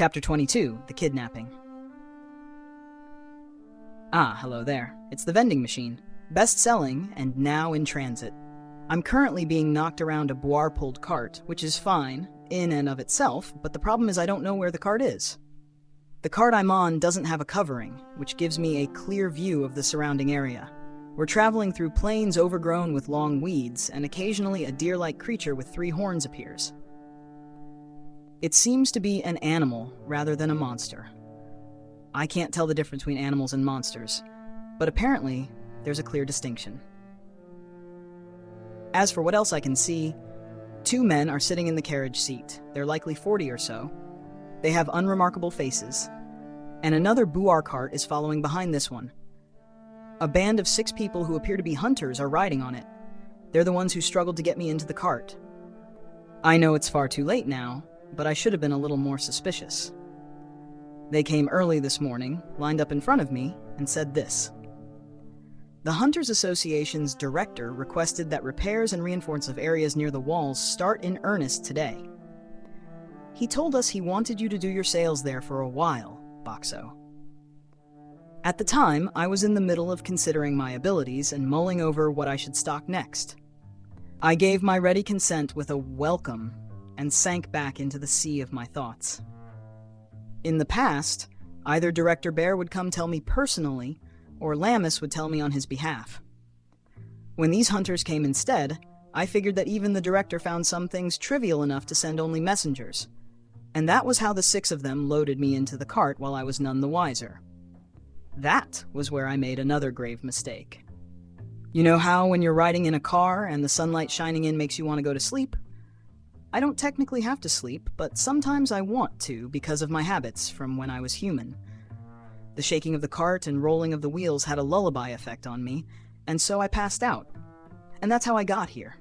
Chapter 22, The Kidnapping. Ah, hello there. It's the vending machine. Best-selling and now in transit. I'm currently being knocked around a boire-pulled cart, which is fine, in and of itself, but the problem is I don't know where the cart is. The cart I'm on doesn't have a covering, which gives me a clear view of the surrounding area. We're traveling through plains overgrown with long weeds, and occasionally a deer-like creature with 3 horns appears. It seems to be an animal rather than a monster. I can't tell the difference between animals and monsters, but apparently there's a clear distinction. As for what else I can see, 2 men are sitting in the carriage seat. They're likely 40 or so. They have unremarkable faces, and another bouire cart is following behind this one. A band of 6 people who appear to be hunters are riding on it. They're the ones who struggled to get me into the cart. I know it's far too late now, but I should have been a little more suspicious. They came early this morning, lined up in front of me, and said this. The Hunters Association's director requested that repairs and reinforcements of areas near the walls start in earnest today. He told us he wanted you to do your sales there for a while, Boxxo. At the time, I was in the middle of considering my abilities and mulling over what I should stock next. I gave my ready consent with a welcome and sank back into the sea of my thoughts. In the past, either Director Bear would come tell me personally, or Lammus would tell me on his behalf. When these hunters came instead, I figured that even the director found some things trivial enough to send only messengers, and that was how the 6 of them loaded me into the cart while I was none the wiser. That was where I made another grave mistake. You know how when you're riding in a car and the sunlight shining in makes you want to go to sleep? I don't technically have to sleep, but sometimes I want to because of my habits from when I was human. The shaking of the cart and rolling of the wheels had a lullaby effect on me, and so I passed out. And that's how I got here.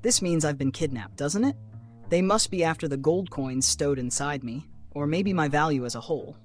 This means I've been kidnapped, doesn't it? They must be after the gold coins stowed inside me, or maybe my value as a whole.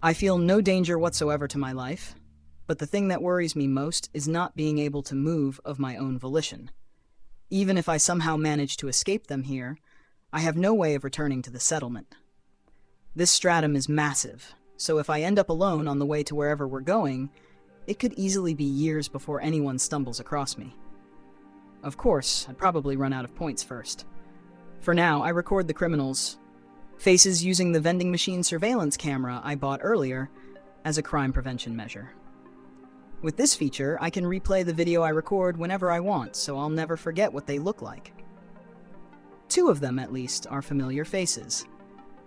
I feel no danger whatsoever to my life, but the thing that worries me most is not being able to move of my own volition. Even if I somehow manage to escape them here, I have no way of returning to the settlement. This stratum is massive, so if I end up alone on the way to wherever we're going, it could easily be years before anyone stumbles across me. Of course, I'd probably run out of points first. For now, I record the criminals' faces using the vending machine surveillance camera I bought earlier as a crime prevention measure. With this feature, I can replay the video I record whenever I want, so I'll never forget what they look like. 2 of them, at least, are familiar faces.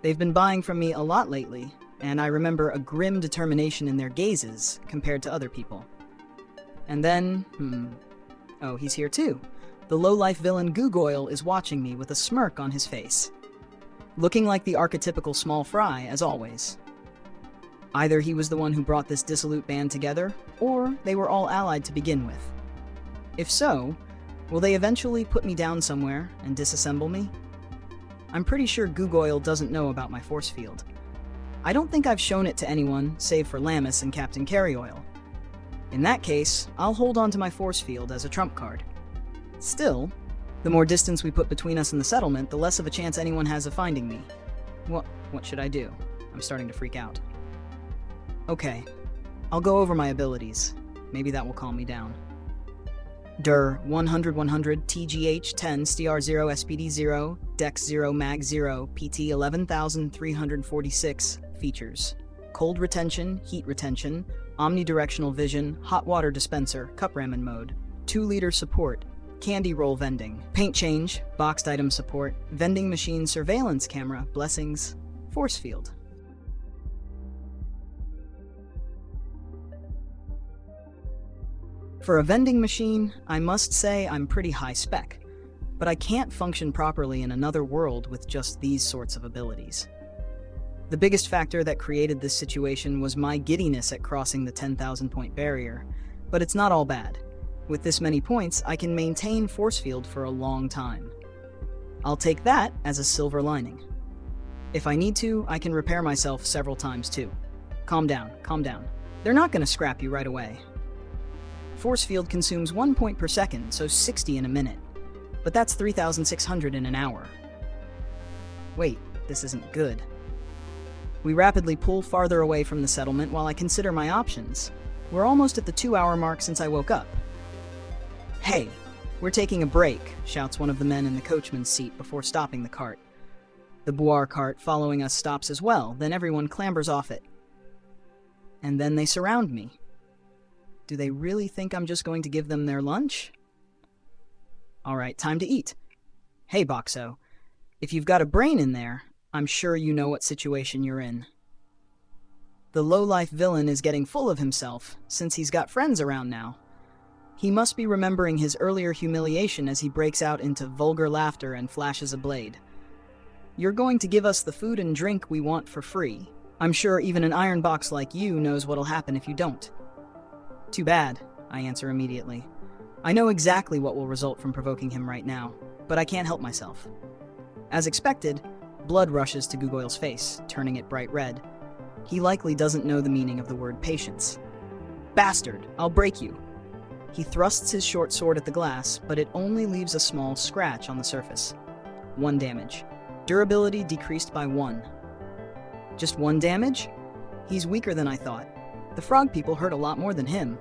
They've been buying from me a lot lately, and I remember a grim determination in their gazes compared to other people. And then, oh, he's here too. The low-life villain Googoyle is watching me with a smirk on his face, looking like the archetypical small fry, as always. Either he was the one who brought this dissolute band together, or they were all allied to begin with. If so, will they eventually put me down somewhere and disassemble me? I'm pretty sure Googoyle doesn't know about my force field. I don't think I've shown it to anyone, save for Lammus and Captain Carryoil. In that case, I'll hold on to my force field as a trump card. Still, the more distance we put between us and the settlement, the less of a chance anyone has of finding me. What should I do? I'm starting to freak out. Okay, I'll go over my abilities. Maybe that will calm me down. DIR 100-100 TGH 10 STR0 SPD 0 Dex 0 Mag 0 PT 11346 Features: Cold Retention, Heat Retention, Omnidirectional Vision, Hot Water Dispenser, Cup Ramen Mode, 2-liter Support, Candy Roll Vending, Paint Change, Boxed Item Support, Vending Machine Surveillance Camera, Blessings, Force Field. For a vending machine, I must say I'm pretty high spec, but I can't function properly in another world with just these sorts of abilities. The biggest factor that created this situation was my giddiness at crossing the 10,000 point barrier, but it's not all bad. With this many points, I can maintain force field for a long time. I'll take that as a silver lining. If I need to, I can repair myself several times too. Calm down, calm down. They're not going to scrap you right away. Force field consumes 1 point per second, so 60 in a minute. But that's 3,600 in an hour. Wait, this isn't good. We rapidly pull farther away from the settlement while I consider my options. We're almost at the 2-hour mark since I woke up. "Hey, we're taking a break," shouts one of the men in the coachman's seat before stopping the cart. The boar cart following us stops as well, then everyone clambers off it. And then they surround me. Do they really think I'm just going to give them their lunch? All right, time to eat. Hey, Boxxo, if you've got a brain in there, I'm sure you know what situation you're in. The low-life villain is getting full of himself, since he's got friends around now. He must be remembering his earlier humiliation as he breaks out into vulgar laughter and flashes a blade. You're going to give us the food and drink we want for free. I'm sure even an iron box like you knows what'll happen if you don't. Too bad, I answer immediately. I know exactly what will result from provoking him right now, but I can't help myself. As expected, blood rushes to Gugoyle's face, turning it bright red. He likely doesn't know the meaning of the word patience. Bastard, I'll break you. He thrusts his short sword at the glass, but it only leaves a small scratch on the surface. 1 damage. Durability decreased by 1. Just 1 damage? He's weaker than I thought. The frog people hurt a lot more than him.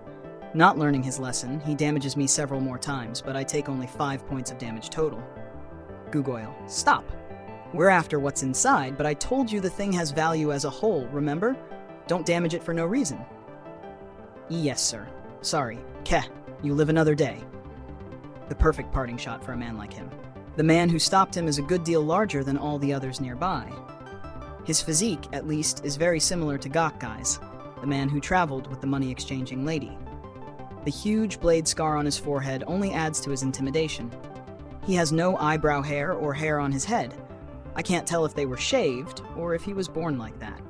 Not learning his lesson, he damages me several more times, but I take only 5 points of damage total. Gugoyle, stop. We're after what's inside, but I told you the thing has value as a whole, remember? Don't damage it for no reason. Yes, sir. Sorry. Keh, you live another day. The perfect parting shot for a man like him. The man who stopped him is a good deal larger than all the others nearby. His physique, at least, is very similar to Gokgai's, the man who traveled with the money-exchanging lady. The huge blade scar on his forehead only adds to his intimidation. He has no eyebrow hair or hair on his head. I can't tell if they were shaved or if he was born like that.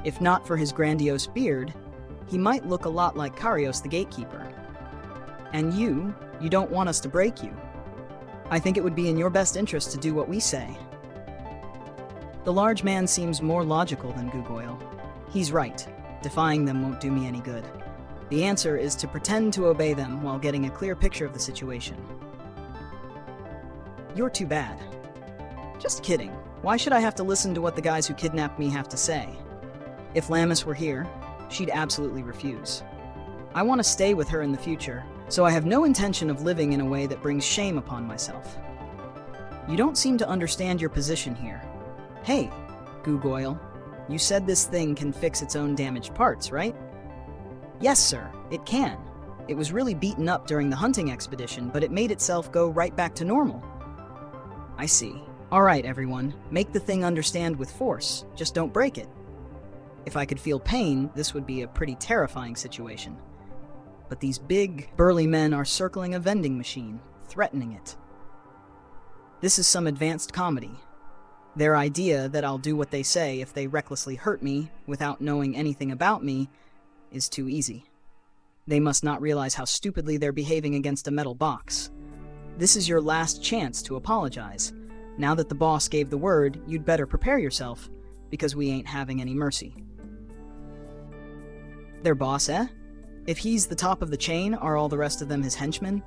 If not for his grandiose beard, he might look a lot like Karios the Gatekeeper. And you don't want us to break you. I think it would be in your best interest to do what we say. The large man seems more logical than Gugoyle. He's right. Defying them won't do me any good. The answer is to pretend to obey them while getting a clear picture of the situation. You're too bad. Just kidding. Why should I have to listen to what the guys who kidnapped me have to say? If Lammis were here, she'd absolutely refuse. I want to stay with her in the future, so I have no intention of living in a way that brings shame upon myself. You don't seem to understand your position here. Hey, Gugoyle, you said this thing can fix its own damaged parts, right? Yes, sir, it can. It was really beaten up during the hunting expedition, but it made itself go right back to normal. I see. All right, everyone, make the thing understand with force, just don't break it. If I could feel pain, this would be a pretty terrifying situation. But these big, burly men are circling a vending machine, threatening it. This is some advanced comedy. Their idea that I'll do what they say if they recklessly hurt me without knowing anything about me is too easy. They must not realize how stupidly they're behaving against a metal box. This is your last chance to apologize. Now that the boss gave the word, you'd better prepare yourself, because we ain't having any mercy. Their boss, eh? If he's the top of the chain, are all the rest of them his henchmen?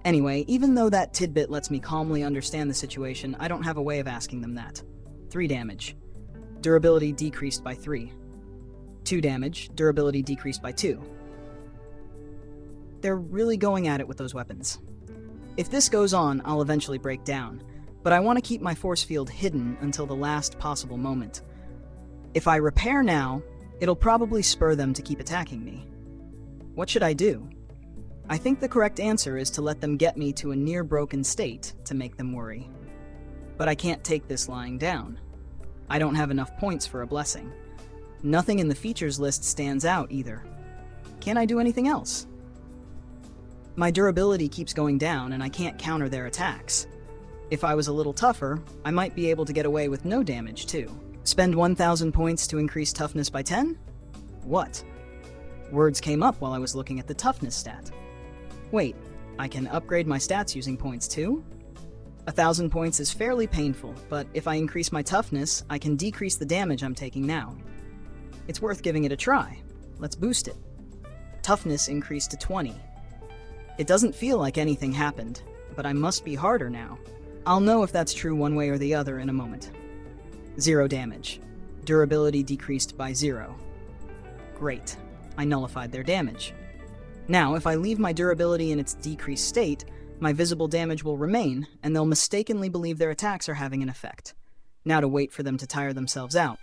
Anyway, even though that tidbit lets me calmly understand the situation, I don't have a way of asking them that. 3 damage. Durability decreased by 3. 2 damage. Durability decreased by 2. They're really going at it with those weapons. If this goes on, I'll eventually break down, but I want to keep my force field hidden until the last possible moment. If I repair now, it'll probably spur them to keep attacking me. What should I do? I think the correct answer is to let them get me to a near-broken state to make them worry. But I can't take this lying down. I don't have enough points for a blessing. Nothing in the features list stands out either. Can't I do anything else? My durability keeps going down and I can't counter their attacks. If I was a little tougher, I might be able to get away with no damage too. Spend 1,000 points to increase toughness by 10? What? Words came up while I was looking at the toughness stat. Wait, I can upgrade my stats using points too? 1,000 points is fairly painful, but if I increase my toughness, I can decrease the damage I'm taking now. It's worth giving it a try. Let's boost it. Toughness increased to 20. It doesn't feel like anything happened, but I must be harder now. I'll know if that's true one way or the other in a moment. 0 damage. Durability decreased by 0. Great. I nullified their damage. Now, if I leave my durability in its decreased state, my visible damage will remain, and they'll mistakenly believe their attacks are having an effect. Now to wait for them to tire themselves out.